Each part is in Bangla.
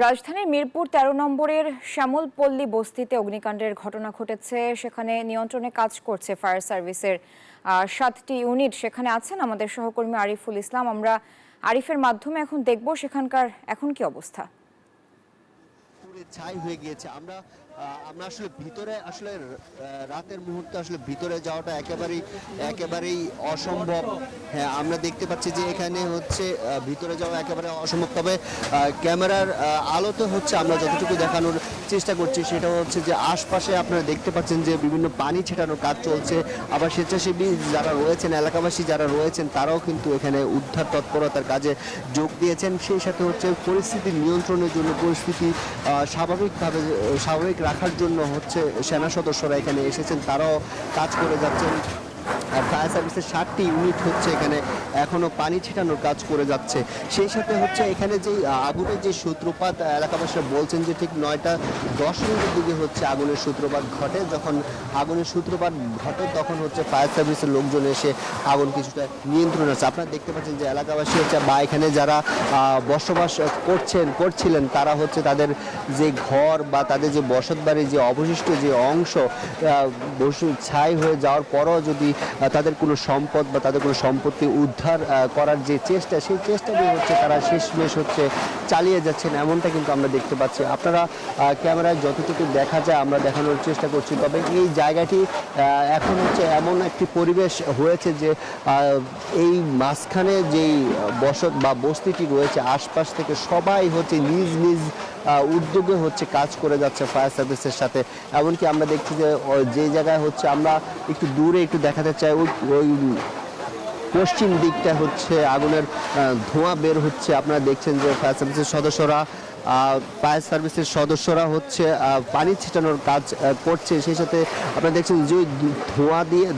রাজধানীর মিরপুর ১৩ নম্বরের শ্যামলপল্লী বস্তিতে অগ্নিকাণ্ডের ঘটনা ঘটেছে। সেখানে নিয়ন্ত্রণে কাজ করছে ফায়ার সার্ভিসের ৭টি ইউনিট। সেখানে আছেন আমাদের সহকর্মী আরিফুল ইসলাম। আমরা আরিফের মাধ্যমে এখন দেখব সেখানকার এখন কি অবস্থা। পুরো ছাই হয়ে গিয়েছে। আমরা আসলে ভিতরে আসলে রাতের মুহূর্তে আসলে ভিতরে যাওয়াটা একেবারেই অসম্ভব। হ্যাঁ, আমরা দেখতে পাচ্ছি যে এখানে হচ্ছে ভিতরে যাওয়া একেবারে অসম্ভব। তবে ক্যামেরার আলোতে হচ্ছে আমরা যতটুকু দেখানোর চেষ্টা করছি সেটা হচ্ছে যে আশপাশে আপনারা দেখতে পাচ্ছেন যে বিভিন্ন পানি ছেটানোর কাজ চলছে। আবার স্বেচ্ছাসেবী যারা রয়েছেন, এলাকাবাসী যারা রয়েছেন, তারাও কিন্তু এখানে উদ্ধার তৎপরতার কাজে যোগ দিয়েছেন। সেই সাথে হচ্ছে পরিস্থিতি নিয়ন্ত্রণের জন্য, পরিস্থিতি স্বাভাবিক রাখার জন্য হচ্ছে সেনা সদস্যরা এখানে এসেছেন, তারাও কাজ করে যাচ্ছেন। আর ফায়ার সার্ভিসের 7টি ইউনিট হচ্ছে এখানে এখনো পানি ছিটানোর কাজ করে যাচ্ছে। সেই সাথে হচ্ছে এখানে যে আগুনের যে সূত্রপাত, এলাকাবাসীরা বলছেন যে ঠিক 9টা 10 মিনিটের দিকে হচ্ছে আগুনের সূত্রপাত ঘটে। যখন আগুনের সূত্রপাত ঘটে তখন হচ্ছে ফায়ার সার্ভিসের লোকজন এসে আগুন কিছুটা নিয়ন্ত্রণে আছে। আপনারা দেখতে পাচ্ছেন যে এলাকাবাসী হচ্ছে বা এখানে যারা বসবাস করছিলেন তারা হচ্ছে তাদের যে ঘর বা তাদের যে বসত বাড়ির যে অবশিষ্ট যে অংশ ছাই হয়ে যাওয়ার পরও যদি তাদের কোনো সম্পদ বা তাদের কোনো সম্পত্তি উদ্ধার করার যে চেষ্টা, সেই চেষ্টা দিয়ে হচ্ছে তারা শেষমেশ হচ্ছে চালিয়ে যাচ্ছেন, এমনটা কিন্তু আমরা দেখতে পাচ্ছি। আপনারা ক্যামেরায় যতটুকু দেখা যায় আমরা দেখানোর চেষ্টা করছি। তবে এই জায়গাটি এখন হচ্ছে এমন একটি পরিবেশ হয়েছে যে এই মাঝখানে যেই বসত বা বস্তিটি রয়েছে, আশপাশ থেকে সবাই হচ্ছে নিজ নিজ উদ্যোগে হচ্ছে কাজ করে যাচ্ছে ফায়ার সার্ভিসের সাথে। এমনকি আমরা দেখছি যে জায়গায় হচ্ছে আমরা একটু দূরে একটু দেখাতে চাই, ওই পশ্চিম দিকটা হচ্ছে আগুনের ধোঁয়া বের হচ্ছে। আপনারা দেখছেন যে ফায়ার সার্ভিসের সদস্যরা হচ্ছে পানি ছিটানোর কাজ করছে। সেই সাথে আপনারা দেখছেন যে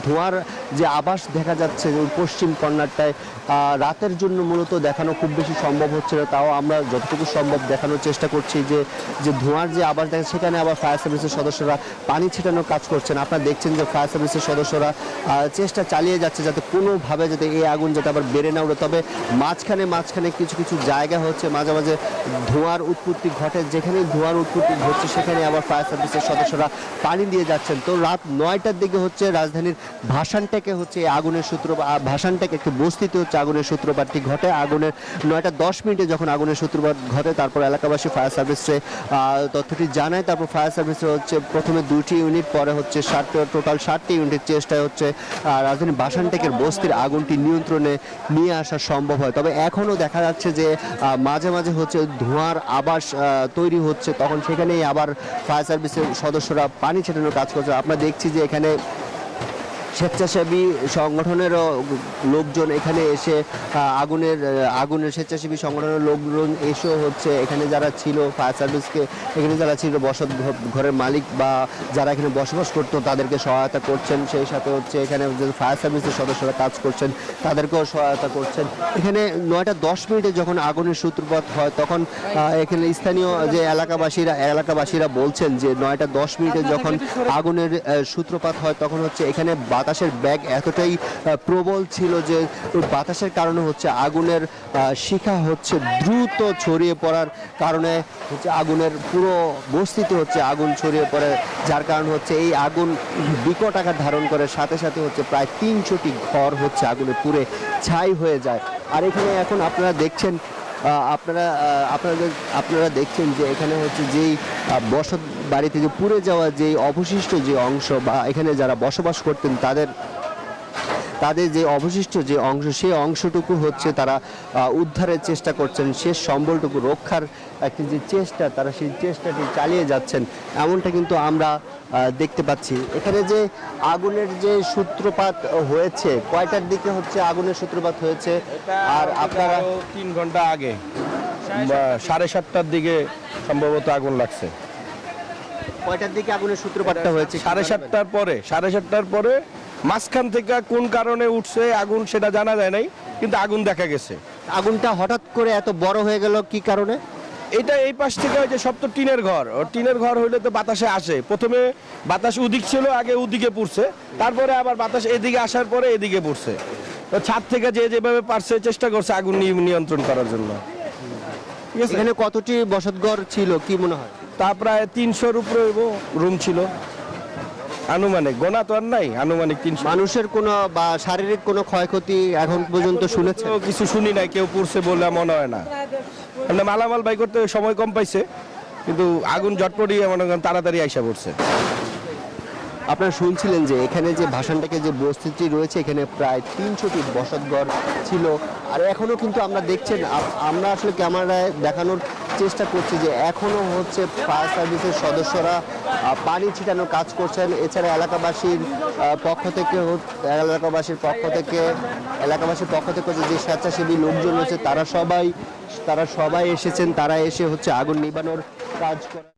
ধোঁয়ার যে আভাস দেখা যাচ্ছে ওই পশ্চিম কর্নারটায়, রাতের জন্য মূলত দেখানো খুব বেশি সম্ভব হচ্ছে না, তাও আমরা যতটুকু সম্ভব দেখানোর চেষ্টা করছি যে ধোঁয়ার যে আভাস দেখা, সেখানে আবার ফায়ার সার্ভিসের সদস্যরা পানি ছিটানোর কাজ করছেন। আপনারা দেখছেন যে ফায়ার সার্ভিসের সদস্যরা চেষ্টা চালিয়ে যাচ্ছে যাতে কোনোভাবে যাতে এই আগুন যাতে আবার বেড়ে না ওঠে। তবে মাঝখানে কিছু জায়গা হচ্ছে মাঝে মাঝে ধোঁয়ার উৎপত্তি ঘটে, যেখানেই ধোঁয়ার উৎপত্তি ঘটছে সেখানে আবার ফায়ার সার্ভিসের সদস্যরা পানি দিয়ে যাচ্ছেন। তো রাত 9টার দিকে হচ্ছে রাজধানীর ভাসানটেকে হচ্ছে আগুনের ভাসানটেকে একটি বস্তিতে হচ্ছে আগুনের সূত্রপাতটি ঘটে। আগুনের 9টা 10 মিনিটে যখন আগুনের সূত্রপাত ঘটে, তারপর এলাকাবাসী ফায়ার সার্ভিসে তথ্যটি জানায়। তারপর ফায়ার সার্ভিসে হচ্ছে প্রথমে 2টি ইউনিট, পরে হচ্ছে টোটাল 7টি ইউনিটের চেষ্টায় হচ্ছে রাজধানী ভাসানটেকের বস্তির আগুনটি নিয়ন্ত্রণে নিয়ে আসা সম্ভব হয়। তবে এখনও দেখা যাচ্ছে যে মাঝে মাঝে হচ্ছে ধোঁয়ার আবাস তৈরি হচ্ছে, তখন সেখানেই আবার ফায়ার সার্ভিসের সদস্যরা পানি ছেটানোর কাজ করছে। আমরা দেখছি যে এখানে স্বেচ্ছাসেবী সংগঠনেরও লোকজন এখানে এসে আগুনের স্বেচ্ছাসেবী সংগঠনের লোকজন এসেও হচ্ছে এখানে যারা ছিল ফায়ার সার্ভিসকে, এখানে যারা ছিল বসত ঘরের মালিক বা যারা এখানে বসবাস করতো তাদেরকে সহায়তা করছেন। সেই সাথে হচ্ছে এখানে ফায়ার সার্ভিসের সদস্যরা কাজ করছেন, তাদেরকেও সহায়তা করছেন। এখানে 9টা 10 মিনিটে যখন আগুনের সূত্রপাত হয় তখন এখানে স্থানীয় যে এলাকাবাসীরা বলছেন যে 9টা 10 মিনিটে যখন আগুনের সূত্রপাত হয় তখন হচ্ছে এখানে বাতাসের ব্যাগ এতটাই প্রবল ছিল যে বাতাসের কারণে হচ্ছে আগুনের শিখা হচ্ছে দ্রুত ছড়িয়ে পড়ার কারণে হচ্ছে আগুনের পুরো বস্তিতে হচ্ছে আগুন ছড়িয়ে পড়ে, যার কারণ হচ্ছে এই আগুন বিকট আকার ধারণ করে। সাথে সাথে হচ্ছে প্রায় 300টি ঘর হচ্ছে আগুনে পুড়ে ছাই হয়ে যায়। আর এখানে এখন আপনারা দেখছেন আপনারা দেখছেন যে এখানে হচ্ছে যেই বসত বাড়িতে যে পুড়ে যাওয়া যে অবশিষ্ট যে অংশ বা এখানে যারা বসবাস করতেন তাদের যে অবশিষ্ট যে অংশ, সেই অংশটুকু হচ্ছে তারা উদ্ধারের চেষ্টা করছেন, শেষ সম্বলটুকু রক্ষার একটি যে চেষ্টা, তারা সেই চেষ্টাটি চালিয়ে যাচ্ছেন, এমনটা কিন্তু আমরা দেখতে পাচ্ছি। এখানে যে আগুনের যে সূত্রপাত হয়েছে, কয়টার দিকে হচ্ছে আগুনের সূত্রপাত হয়েছে? আর আপনারা 3 ঘন্টা আগে 7:30টার দিকে সম্ভবত আগুন লাগছে। কয়টার দিকে আগুনের সূত্রপাতটা হয়েছে? 7:30টার পরে মাঝখান থেকে কোন কারণে উঠছে আগুন সেটা জানা যায় নাই, কিন্তু আগুন দেখা গেছে। আগুনটা হঠাৎ করে এত বড় হয়ে গেল কি কারণে? এটা এই পাশ থেকে ওই যে সব তো টিনের ঘর হইলে তো বাতাসে আসে। প্রথমে বাতাস উদিক ছিল, আগে উদিকে পড়ছে, তারপরে আবার বাতাস এদিকে আসার পরে এদিকে পড়ছে। তো ছাদ থেকে যেভাবে পারছে চেষ্টা করছে আগুন নিয়ন্ত্রণ করার জন্য। ঠিক আছে এখানে কতটি বসতঘর ছিল কি মনে হয়? তা প্রায় 300-র উপরে রুম ছিল আনুমানিক, গোনা তো আর নাই, আনুমানিক 300। মানুষের কোনো বা শারীরিক কোনো ক্ষয়ক্ষতি এখন পর্যন্ত শুনেছেন? তো কিছু শুনি নাই, কেউ পড়ছে বলে মনে হয় না। মানে মালামাল বাই করতে সময় কম পাইছে, কিন্তু আগুন ঝটপটি মনে করেন তাড়াতাড়ি আইসা পড়ছে। আপনারা শুনছিলেন যে এখানে যে ভাসানটাকে যে বস্তিটি রয়েছে এখানে প্রায় 300টি বসতঘর ছিল। আর এখনো কিন্তু আমরা দেখছেন আমরা আসলে ক্যামেরায় দেখানোর চেষ্টা করছি যে এখনো হচ্ছে ফায়ার সার্ভিসের সদস্যরা পানি ছিটানোর কাজ করছেন। এছাড়া এলাকাবাসীর পক্ষ থেকে যে স্বেচ্ছাসেবী লোকজন রয়েছে তারা সবাই এসেছেন, তারা এসে হচ্ছে আগুন নিবানোর কাজ করা।